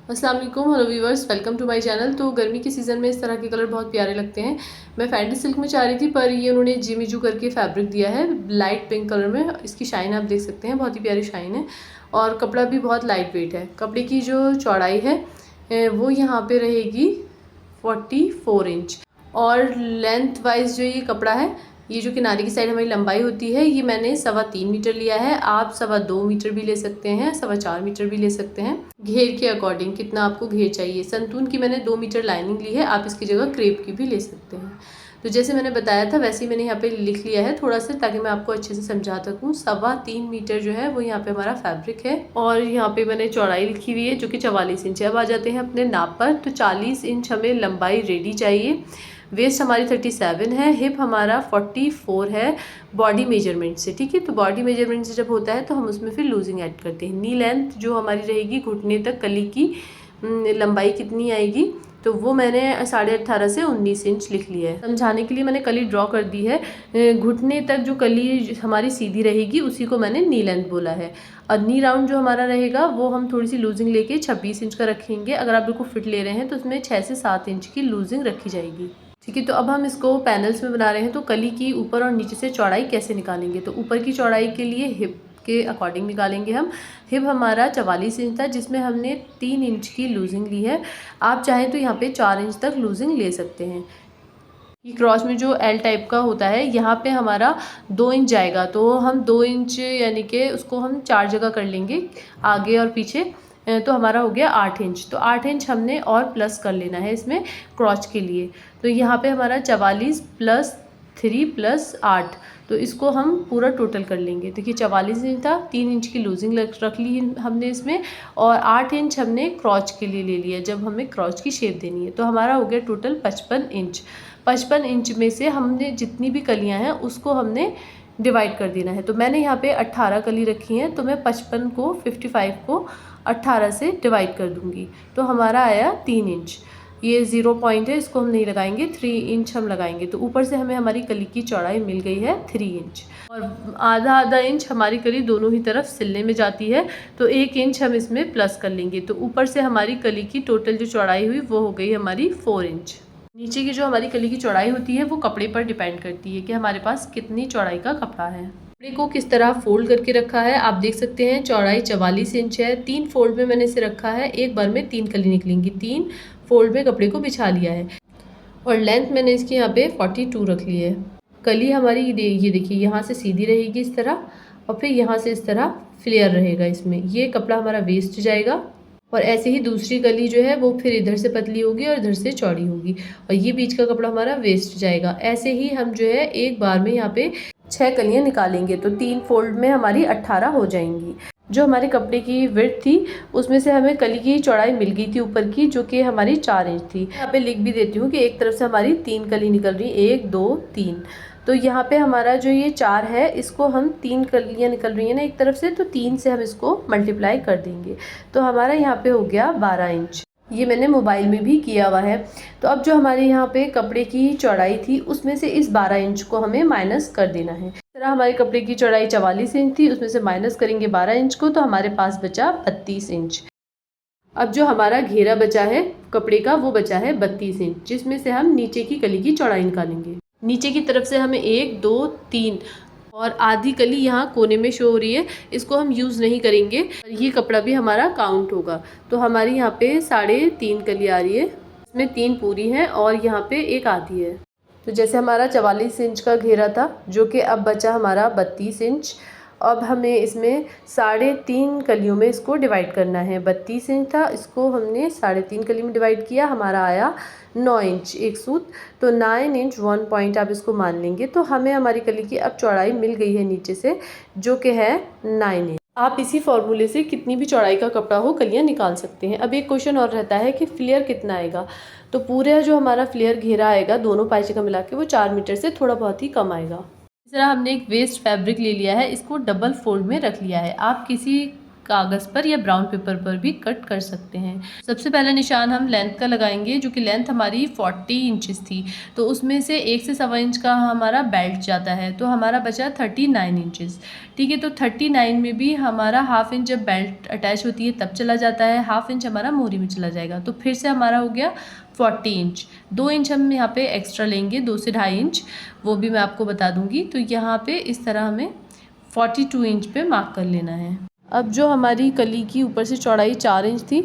अस्सलाम वालेकुम, hello viewers, welcome to my channel. तो गर्मी के सीज़न में इस तरह के कलर बहुत प्यारे लगते हैं। मैं फैंटी सिल्क में चाह रही थी, पर ये उन्होंने जिमीचू करके फैब्रिक दिया है लाइट पिंक कलर में। इसकी शाइन आप देख सकते हैं, बहुत ही प्यारी शाइन है और कपड़ा भी बहुत लाइट वेट है। कपड़े की जो चौड़ाई है वो यहाँ पे रहेगी 44 इंच और लेंथ वाइज जो ये कपड़ा है, ये जो किनारे की साइड हमारी लंबाई होती है, ये मैंने 3.25 मीटर लिया है। आप 2.25 मीटर भी ले सकते हैं, 4.25 मीटर भी ले सकते हैं, घेर के अकॉर्डिंग कितना आपको घेर चाहिए। संतून की मैंने 2 मीटर लाइनिंग ली है, आप इसकी जगह क्रेप की भी ले सकते हैं। तो जैसे मैंने बताया था वैसे ही मैंने यहाँ पे लिख लिया है थोड़ा सा, ताकि मैं आपको अच्छे से समझा सकूँ। 3.25 मीटर जो है वो यहाँ पे हमारा फैब्रिक है और यहाँ पे मैंने चौड़ाई लिखी हुई है जो कि 44 इंच है। अब आ जाते हैं अपने नाप पर। तो 40 इंच हमें लंबाई रेडी चाहिए, वेस्ट हमारी 37 है, हिप हमारा 44 है बॉडी मेजरमेंट से। ठीक है, तो बॉडी मेजरमेंट से जब होता है तो हम उसमें फिर लूजिंग ऐड करते हैं। नी लेंथ जो हमारी रहेगी घुटने तक कली की लंबाई कितनी आएगी, तो वो मैंने 18.5 से 19 इंच लिख लिया है। समझाने के लिए मैंने कली ड्रॉ कर दी है। घुटने तक जो कली हमारी सीधी रहेगी उसी को मैंने नी लेंथ बोला है। और नी राउंड जो हमारा रहेगा वो हम थोड़ी सी लूजिंग लेके 26 इंच का रखेंगे। अगर आप बिल्कुल फिट ले रहे हैं तो उसमें 6 से 7 इंच की लूजिंग रखी जाएगी। ठीक है, तो अब हम इसको पैनल्स में बना रहे हैं। तो कली की ऊपर और नीचे से चौड़ाई कैसे निकालेंगे, तो ऊपर की चौड़ाई के लिए हिप के अकॉर्डिंग निकालेंगे हम। हिप हमारा 44 इंच था जिसमें हमने 3 इंच की लूजिंग ली है। आप चाहें तो यहाँ पे 4 इंच तक लूजिंग ले सकते हैं। ये क्रॉस में जो एल टाइप का होता है यहाँ पे हमारा 2 इंच जाएगा, तो हम 2 इंच यानी कि उसको हम 4 जगह कर लेंगे आगे और पीछे। तो हमारा हो गया 8 इंच। तो 8 इंच हमने और प्लस कर लेना है इसमें क्रॉच के लिए। तो यहाँ पे हमारा 44 प्लस 3 प्लस 8, तो इसको हम पूरा टोटल कर लेंगे। देखिए 44 इंच था, 3 इंच की लूजिंग रख ली हमने इसमें और 8 इंच हमने क्रॉच के लिए ले लिया जब हमें क्रॉच की शेप देनी है। तो हमारा हो गया टोटल 55 इंच। 55 इंच में से हमने जितनी भी कलियां हैं उसको हमने डिवाइड कर देना है। तो मैंने यहाँ पे 18 कली रखी हैं, तो मैं 55 को 55 को 18 से डिवाइड कर दूंगी। तो हमारा आया 3 इंच। ये 0 पॉइंट है, इसको हम नहीं लगाएंगे, 3 इंच हम लगाएंगे। तो ऊपर से हमें हमारी कली की चौड़ाई मिल गई है 3 इंच और आधा आधा इंच हमारी कली दोनों ही तरफ सिलने में जाती है। तो 1 इंच हम इसमें प्लस कर लेंगे। तो ऊपर से हमारी कली की टोटल जो चौड़ाई हुई वो हो गई हमारी 4 इंच। नीचे की जो हमारी कली की चौड़ाई होती है वो कपड़े पर डिपेंड करती है कि हमारे पास कितनी चौड़ाई का कपड़ा है। कपड़े को किस तरह फोल्ड करके रखा है आप देख सकते हैं। चौड़ाई 44 इंच है, 3 फोल्ड में मैंने इसे रखा है। एक बार में 3 कली निकलेंगी, 3 फोल्ड में कपड़े को बिछा लिया है और लेंथ मैंने इसकी यहाँ पे 42 रख ली है। कली हमारी ये देखिए यहाँ से सीधी रहेगी इस तरह और फिर यहाँ से इस तरह फ्लेयर रहेगा इसमें। ये कपड़ा हमारा वेस्ट जाएगा और ऐसे ही दूसरी कली जो है वो फिर इधर से पतली होगी और इधर से चौड़ी होगी और ये बीच का कपड़ा हमारा वेस्ट जाएगा। ऐसे ही हम जो है एक बार में यहाँ पे 6 कलियाँ निकालेंगे, तो 3 फोल्ड में हमारी 18 हो जाएंगी। जो हमारे कपड़े की विड्थ थी उसमें से हमें कली की चौड़ाई मिल गई थी ऊपर की, जो कि हमारी 4 इंच थी। यहाँ पे लिख भी देती हूँ कि एक तरफ से हमारी 3 कली निकल रही, 1 2 3। तो यहाँ पे हमारा जो ये 4 है इसको हम 3 कलियाँ निकल रही है ना एक तरफ से, तो 3 से हम इसको मल्टीप्लाई कर देंगे। तो हमारा यहाँ पे हो गया 12 इंच। ये मैंने मोबाइल में भी किया हुआ है। तो अब जो हमारे यहाँ पे कपड़े की चौड़ाई थी उसमें से इस 12 इंच को हमें माइनस कर देना है। इस तरह हमारे कपड़े की चौड़ाई 44 इंच थी, उसमें से माइनस करेंगे 12 इंच को, तो हमारे पास बचा 32 इंच। अब जो हमारा घेरा बचा है कपड़े का वो बचा है 32 इंच, जिसमें से हम नीचे की कली की चौड़ाई निकालेंगे। नीचे की तरफ से हमें 1 2 3 और आधी कली यहाँ कोने में शो हो रही है, इसको हम यूज़ नहीं करेंगे। ये कपड़ा भी हमारा काउंट होगा। तो हमारी यहाँ पे 3.5 कली आ रही है, इसमें 3 पूरी हैं और यहाँ पे 1 आधी है। तो जैसे हमारा 44 इंच का घेरा था जो कि अब बचा हमारा 32 इंच। अब हमें इसमें 3.5 कलियों में इसको डिवाइड करना है। 32 इंच था, इसको हमने 3.5 कली में डिवाइड किया, हमारा आया 9 इंच एक सूत। तो 9 इंच 1 पॉइंट आप इसको मान लेंगे। तो हमें हमारी कली की अब चौड़ाई मिल गई है नीचे से, जो कि है 9 इंच। आप इसी फॉर्मूले से कितनी भी चौड़ाई का कपड़ा हो कलियाँ निकाल सकते हैं। अब एक क्वेश्चन और रहता है कि फ्लेयर कितना आएगा। तो पूरा जो हमारा फ्लेयर घेरा आएगा दोनों पाइचे का मिला के वो 4 मीटर से थोड़ा बहुत ही कम आएगा। इस तरह हमने एक वेस्ट फैब्रिक ले लिया है, इसको डबल फोल्ड में रख लिया है। आप किसी कागज़ पर या ब्राउन पेपर पर भी कट कर सकते हैं। सबसे पहला निशान हम लेंथ का लगाएंगे, जो कि लेंथ हमारी 40 इंचेस थी, तो उसमें से 1 से सवा इंच का हमारा बेल्ट जाता है, तो हमारा बचा 39 इंचेस। ठीक है, तो 39 में भी हमारा हाफ इंच जब बेल्ट अटैच होती है तब चला जाता है, हाफ इंच हमारा मोरी में चला जाएगा, तो फिर से हमारा हो गया 40 इंच। 2 इंच हम यहाँ पे एक्स्ट्रा लेंगे, 2 से 2.5 इंच, वो भी मैं आपको बता दूंगी। तो यहाँ पे इस तरह हमें 42 इंच पे मार्क कर लेना है। अब जो हमारी कली की ऊपर से चौड़ाई 4 इंच थी,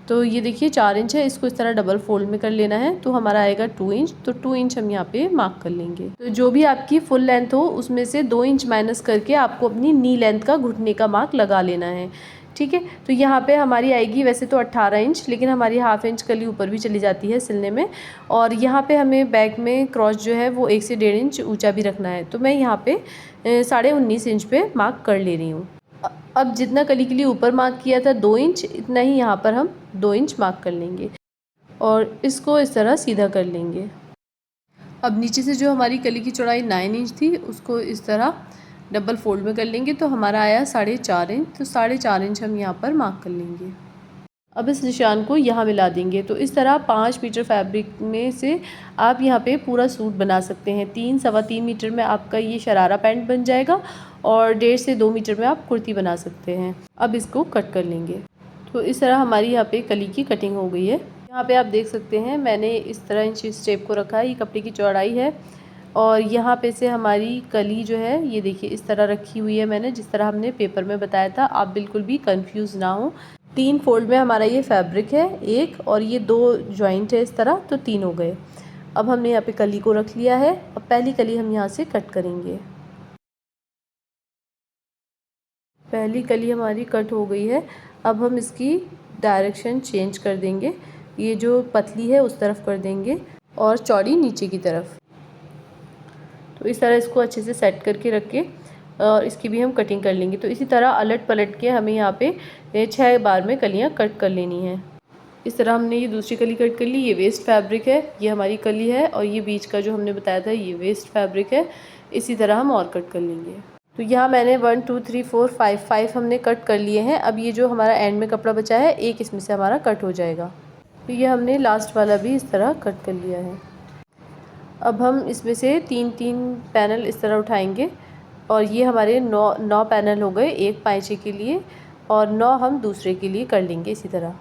तो ये देखिए 4 इंच है, इसको इस तरह डबल फोल्ड में कर लेना है, तो हमारा आएगा 2 इंच। तो 2 इंच हम यहाँ पे मार्क कर लेंगे। तो जो भी आपकी फुल लेंथ हो उसमें से 2 इंच माइनस करके आपको अपनी नी लेंथ का घुटने का मार्क लगा लेना है। ठीक है, तो यहाँ पे हमारी आएगी वैसे तो 18 इंच, लेकिन हमारी हाफ इंच कली ऊपर भी चली जाती है सिलने में। और यहाँ पे हमें बैक में क्रॉस जो है वो 1 से 1.5 इंच ऊंचा भी रखना है, तो मैं यहाँ पे 19.5 इंच पे मार्क कर ले रही हूँ। अब जितना कली के लिए ऊपर मार्क किया था 2 इंच, इतना ही यहाँ पर हम 2 इंच मार्क कर लेंगे और इसको इस तरह सीधा कर लेंगे। अब नीचे से जो हमारी कली की चौड़ाई 9 इंच थी उसको इस तरह डबल फोल्ड में कर लेंगे, तो हमारा आया 4.5 इंच। तो 4.5 इंच हम यहाँ पर मार्क कर लेंगे। अब इस निशान को यहाँ मिला देंगे। तो इस तरह 5 मीटर फैब्रिक में से आप यहाँ पे पूरा सूट बना सकते हैं। 3 सवा 3 मीटर में आपका ये शरारा पैंट बन जाएगा और 1.5 से 2 मीटर में आप कुर्ती बना सकते हैं। अब इसको कट कर लेंगे। तो इस तरह हमारी यहाँ पे कली की कटिंग हो गई है। यहाँ पे आप देख सकते हैं मैंने इस तरह इंच स्टेप को रखा है, ये कपड़े की चौड़ाई है और यहाँ पे से हमारी कली जो है ये देखिए इस तरह रखी हुई है मैंने, जिस तरह हमने पेपर में बताया था। आप बिल्कुल भी कंफ्यूज ना हो। 3 फोल्ड में हमारा ये फैब्रिक है एक, और ये 2 जॉइंट है इस तरह, तो 3 हो गए। अब हमने यहाँ पे कली को रख लिया है। अब पहली कली हम यहाँ से कट करेंगे। पहली कली हमारी कट हो गई है। अब हम इसकी डायरेक्शन चेंज कर देंगे, ये जो पतली है उस तरफ कर देंगे और चौड़ी नीचे की तरफ। तो इस तरह इसको अच्छे से सेट करके रख के और इसकी भी हम कटिंग कर लेंगे। तो इसी तरह अलट पलट के हमें यहाँ पे 6 बार में कलियाँ कट कर लेनी है। इस तरह हमने ये दूसरी कली कट कर ली। ये वेस्ट फैब्रिक है, ये हमारी कली है, और ये बीच का जो हमने बताया था ये वेस्ट फैब्रिक है। इसी तरह हम और कट कर लेंगे। तो यहाँ मैंने 1 2 3 4 5 हमने कट कर लिए हैं। अब ये जो हमारा एंड में कपड़ा बचा है, एक इसमें से हमारा कट हो जाएगा। तो ये हमने लास्ट वाला भी इस तरह कट कर लिया है। अब हम इसमें से 3 पैनल इस तरह उठाएंगे और ये हमारे 9 पैनल हो गए एक पाइचे के लिए, और 9 हम दूसरे के लिए कर लेंगे इसी तरह।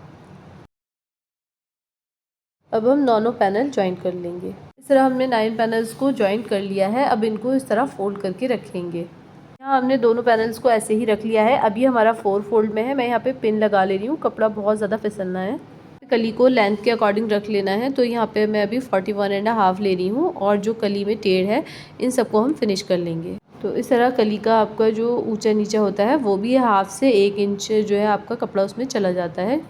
अब हम 9 पैनल ज्वाइन कर लेंगे। इस तरह हमने 9 पैनल्स को ज्वाइन कर लिया है। अब इनको इस तरह फोल्ड करके रखेंगे। यहाँ हमने दोनों पैनल्स को ऐसे ही रख लिया है। अभी हमारा 4 फोल्ड में है। मैं यहाँ पे पिन लगा ले रही हूँ, कपड़ा बहुत ज़्यादा फिसलना है। कली को लेंथ के अकॉर्डिंग रख लेना है। तो यहाँ पे मैं अभी 41.5 ले रही हूँ, और जो कली में टेढ़ है इन सबको हम फिनिश कर लेंगे। तो इस तरह कली का आपका जो ऊंचा नीचा होता है वो भी हाफ से 1 इंच जो है आपका कपड़ा उसमें चला जाता है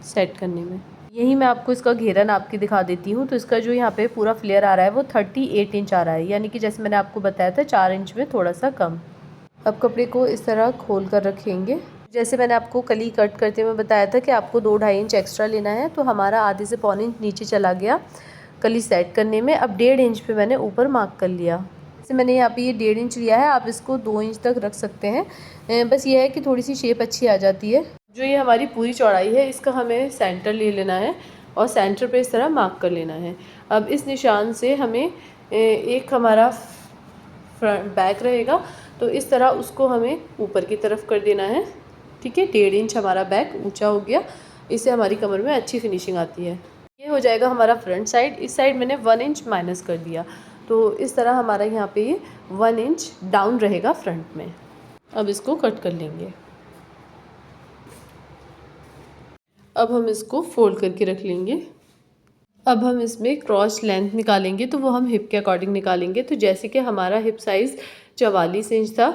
सेट करने में। यही मैं आपको इसका घेरा नाप के दिखा देती हूँ। तो इसका जो यहाँ पे पूरा फ्लेयर आ रहा है वो 38 इंच आ रहा है, यानी कि जैसे मैंने आपको बताया था 4 इंच में थोड़ा सा कम। अब कपड़े को इस तरह खोल कर रखेंगे। जैसे मैंने आपको कली कट करते हुए बताया था कि आपको 2-2.5 इंच एक्स्ट्रा लेना है, तो हमारा आधे से पौने इंच नीचे चला गया कली सेट करने में। अब 1.5 इंच पे मैंने ऊपर मार्क कर लिया। जैसे मैंने यहाँ पे ये 1.5 इंच लिया है, आप इसको 2 इंच तक रख सकते हैं। बस ये है कि थोड़ी सी शेप अच्छी आ जाती है। जो ये हमारी पूरी चौड़ाई है इसका हमें सेंटर ले लेना है और सेंटर पे इस तरह मार्क कर लेना है। अब इस निशान से हमें एक हमारा फ्रंट बैक रहेगा, तो इस तरह उसको हमें ऊपर की तरफ कर देना है। ठीक है, 1.5 इंच हमारा बैक ऊंचा हो गया, इससे हमारी कमर में अच्छी फिनिशिंग आती है। ये हो जाएगा हमारा फ्रंट साइड। इस साइड मैंने 1 इंच माइनस कर दिया, तो इस तरह हमारा यहाँ पे ये 1 इंच डाउन रहेगा फ्रंट में। अब इसको कट कर लेंगे। अब हम इसको फोल्ड करके रख लेंगे। अब हम इसमें क्रॉस लेंथ निकालेंगे, तो वो हम हिप के अकॉर्डिंग निकालेंगे। तो जैसे कि हमारा हिप साइज़ 44 इंच था,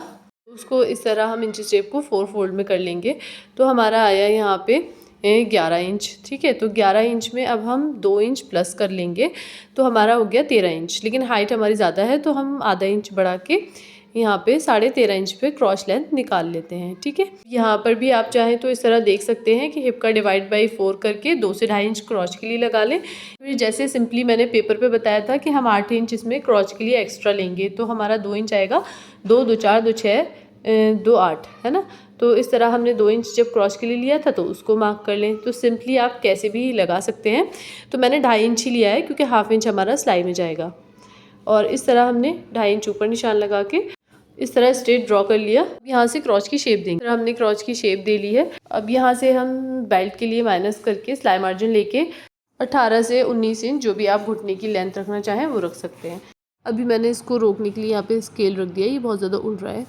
उसको इस तरह हम इंच टेप को 4 फोल्ड में कर लेंगे। तो हमारा आया यहाँ पे 11 इंच। ठीक है, तो 11 इंच में अब हम 2 इंच प्लस कर लेंगे, तो हमारा हो गया 13 इंच। लेकिन हाइट हमारी ज़्यादा है, तो हम आधा इंच बढ़ा के यहाँ पे 13.5 इंच पे क्रॉस लेंथ निकाल लेते हैं। ठीक है, यहाँ पर भी आप चाहें तो इस तरह देख सकते हैं कि हिप का डिवाइड बाई 4 करके 2 से 2.5 इंच क्रॉच के लिए लगा लें। फिर जैसे सिंपली मैंने पेपर पे बताया था कि हम 8 इंच इसमें क्रॉच के लिए एक्स्ट्रा लेंगे, तो हमारा 2 इंच आएगा। 2 2 4 2 6 2.8 है ना। तो इस तरह हमने 2 इंच जब क्रॉस के लिए लिया था तो उसको मार्क कर लें। तो सिंपली आप कैसे भी लगा सकते हैं। तो मैंने 2.5 इंच ही लिया है क्योंकि 1/2 इंच हमारा सिलाई में जाएगा। और इस तरह हमने 2.5 इंच ऊपर निशान लगा के इस तरह स्ट्रेट ड्रॉ कर लिया। यहाँ से क्रॉच की शेप देंगे। हमने क्रॉच की शेप दे ली है। अब यहाँ से हम बेल्ट के लिए माइनस करके सिलाई मार्जिन लेके 18 से 19 इंच जो भी आप घुटने की लेंथ रखना चाहें वो रख सकते हैं। अभी मैंने इसको रोकने के लिए यहाँ पे स्केल रख दिया, ये बहुत ज़्यादा उड़ रहा है।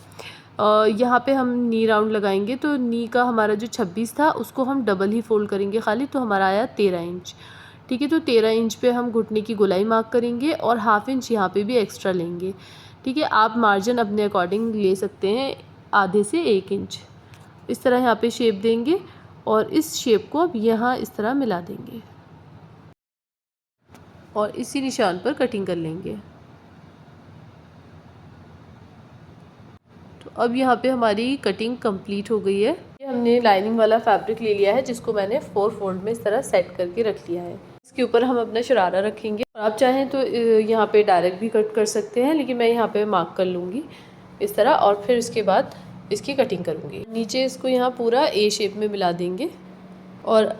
यहाँ पे हम नी राउंड लगाएंगे तो नी का हमारा जो 26 था उसको हम डबल ही फोल्ड करेंगे खाली, तो हमारा आया 13 इंच। ठीक है, तो 13 इंच पे हम घुटने की गोलाई मार्क करेंगे और 1/2 इंच यहाँ पे भी एक्स्ट्रा लेंगे। ठीक है, आप मार्जिन अपने अकॉर्डिंग ले सकते हैं, आधे से 1 इंच। इस तरह यहाँ पे शेप देंगे और इस शेप को अब यहाँ इस तरह मिला देंगे और इसी निशान पर कटिंग कर लेंगे। तो अब यहाँ पे हमारी कटिंग कंप्लीट हो गई है। हमने लाइनिंग वाला फैब्रिक ले लिया है जिसको मैंने 4 फोल्ड में इस तरह सेट करके रख लिया है। इसके ऊपर हम अपना शरारा रखेंगे। आप चाहें तो यहाँ पे डायरेक्ट भी कट कर सकते हैं, लेकिन मैं यहाँ पे मार्क कर लूँगी इस तरह और फिर इसके बाद इसकी कटिंग करूँगी। नीचे इसको यहाँ पूरा ए शेप में मिला देंगे और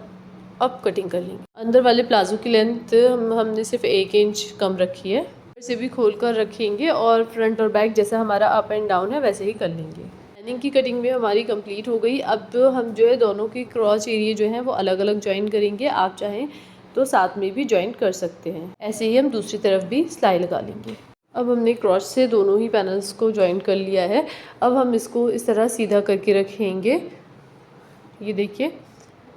अब कटिंग कर लेंगे। अंदर वाले प्लाजो की लेंथ हमने सिर्फ 1 इंच कम रखी है, से भी खोल कर रखेंगे और फ्रंट और बैक जैसा हमारा अप एंड डाउन है वैसे ही कर लेंगे। लाइनिंग की कटिंग भी हमारी कंप्लीट हो गई। अब हम जो है दोनों की क्रॉच एरिया जो है वो अलग अलग ज्वाइन करेंगे। आप चाहें तो साथ में भी ज्वाइन कर सकते हैं। ऐसे ही हम दूसरी तरफ भी सिलाई लगा लेंगे। अब हमने क्रॉच से दोनों ही पैनल्स को ज्वाइन कर लिया है। अब हम इसको इस तरह सीधा करके रखेंगे। ये देखिए,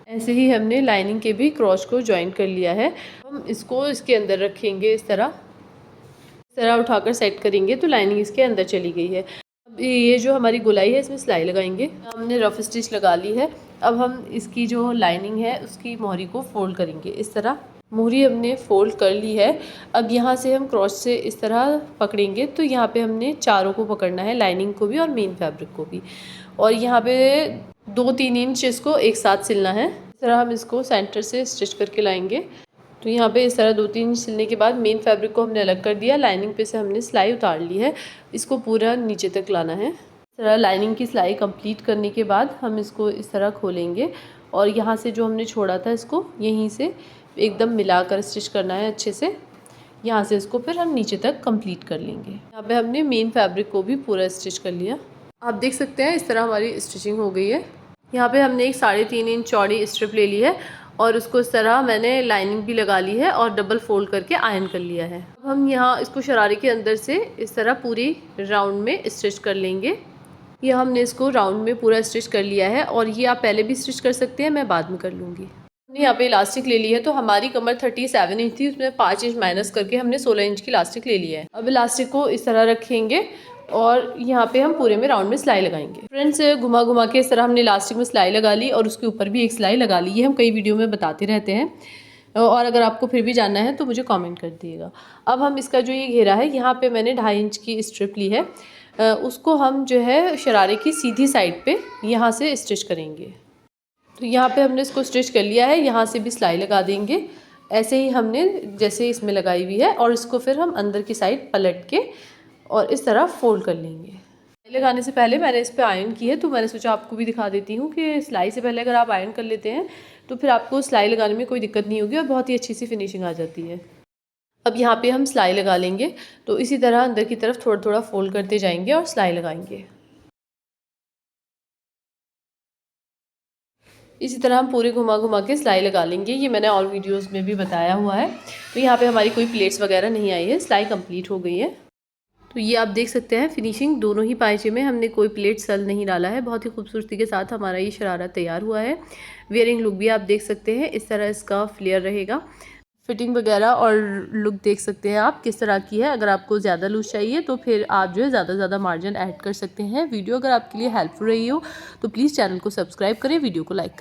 ऐसे ही हमने लाइनिंग के भी क्रॉच को ज्वाइन कर लिया है। हम इसको इसके अंदर रखेंगे, इस तरह उठाकर सेट करेंगे तो लाइनिंग इसके अंदर चली गई है। अब ये जो हमारी गोलाई है इसमें सिलाई लगाएंगे। हमने रफ स्टिच लगा ली है। अब हम इसकी जो लाइनिंग है उसकी मोहरी को फोल्ड करेंगे। इस तरह मोहरी हमने फोल्ड कर ली है। अब यहाँ से हम क्रॉच से इस तरह पकड़ेंगे तो यहाँ पे हमने चारों को पकड़ना है, लाइनिंग को भी और मेन फैब्रिक को भी। और यहाँ पे 2-3 इंच इसको एक साथ सिलना है। इस तरह हम इसको सेंटर से स्टिच करके लाएंगे। तो यहाँ पे इस तरह 2-3 इंच सिलने के बाद मेन फैब्रिक को हमने अलग कर दिया। लाइनिंग पे से हमने सिलाई उतार ली है, इसको पूरा नीचे तक लाना है। इस तरह लाइनिंग की सिलाई कंप्लीट करने के बाद हम इसको इस तरह खोलेंगे और यहाँ से जो हमने छोड़ा था इसको यहीं से एकदम मिलाकर स्टिच करना है अच्छे से। यहाँ से इसको फिर हम नीचे तक कंप्लीट कर लेंगे। यहाँ पे हमने मेन फैब्रिक को भी पूरा स्टिच कर लिया। आप देख सकते हैं इस तरह हमारी स्टिचिंग हो गई है। यहाँ पे हमने एक 3.5 इंच चौड़ी स्ट्रिप ले ली है और उसको इस तरह मैंने लाइनिंग भी लगा ली है और डबल फोल्ड करके आयरन कर लिया है। अब हम यहाँ इसको शरारे के अंदर से इस तरह पूरी राउंड में स्टिच कर लेंगे। यह हमने इसको राउंड में पूरा स्टिच कर लिया है और ये आप पहले भी स्टिच कर सकते हैं, मैं बाद में कर लूँगी। हमने यहाँ पे इलास्टिक ले ली है। तो हमारी कमर 37 इंच थी, उसमें 5 इंच माइनस करके हमने 16 इंच की इलास्टिक ले ली है। अब इलास्टिक को इस तरह रखेंगे और यहाँ पे हम पूरे में राउंड में सिलाई लगाएंगे। फ्रेंड्स, घुमा घुमा के इस तरह हमने इलास्टिक में सिलाई लगा ली और उसके ऊपर भी एक सिलाई लगा ली है। हम कई वीडियो में बताते रहते हैं और अगर आपको फिर भी जानना है तो मुझे कमेंट कर दिएगा। अब हम इसका जो ये घेरा है यहाँ पे मैंने 2.5 इंच की स्ट्रिप ली है, उसको हम जो है शरारे की सीधी साइड पे यहाँ से स्टिच करेंगे। तो यहाँ पे हमने इसको स्टिच कर लिया है, यहाँ से भी सिलाई लगा देंगे ऐसे ही हमने जैसे इसमें लगाई हुई है और इसको फिर हम अंदर की साइड पलट के और इस तरह फोल्ड कर लेंगे। सिलाई लगाने से पहले मैंने इस पर आयरन की है तो मैंने सोचा आपको भी दिखा देती हूँ कि सिलाई से पहले अगर आप आयरन कर लेते हैं तो फिर आपको सिलाई लगाने में कोई दिक्कत नहीं होगी और बहुत ही अच्छी सी फिनिशिंग आ जाती है। अब यहाँ पे हम सिलाई लगा लेंगे तो इसी तरह अंदर की तरफ थोड़ा थोड़ा फोल्ड करते जाएंगे और सिलाई लगाएंगे। इसी तरह हम पूरे घुमा घुमा के सिलाई लगा लेंगे। ये मैंने और वीडियोस में भी बताया हुआ है। तो यहाँ पे हमारी कोई प्लेट्स वगैरह नहीं आई है, सिलाई कंप्लीट हो गई है। तो ये आप देख सकते हैं फिनिशिंग दोनों ही पायचे में हमने कोई प्लेट सल नहीं डाला है। बहुत ही खूबसूरती के साथ हमारा ये शरारा तैयार हुआ है। वेयरिंग लुक भी आप देख सकते हैं, इस तरह इसका फ्लेयर रहेगा। फिटिंग वगैरह और लुक देख सकते हैं आप किस तरह की है। अगर आपको ज़्यादा लूज चाहिए तो फिर आप जो है ज़्यादा मार्जिन ऐड कर सकते हैं। वीडियो अगर आपके लिए हेल्पफुल रही हो तो प्लीज़ चैनल को सब्सक्राइब करें, वीडियो को लाइक करें।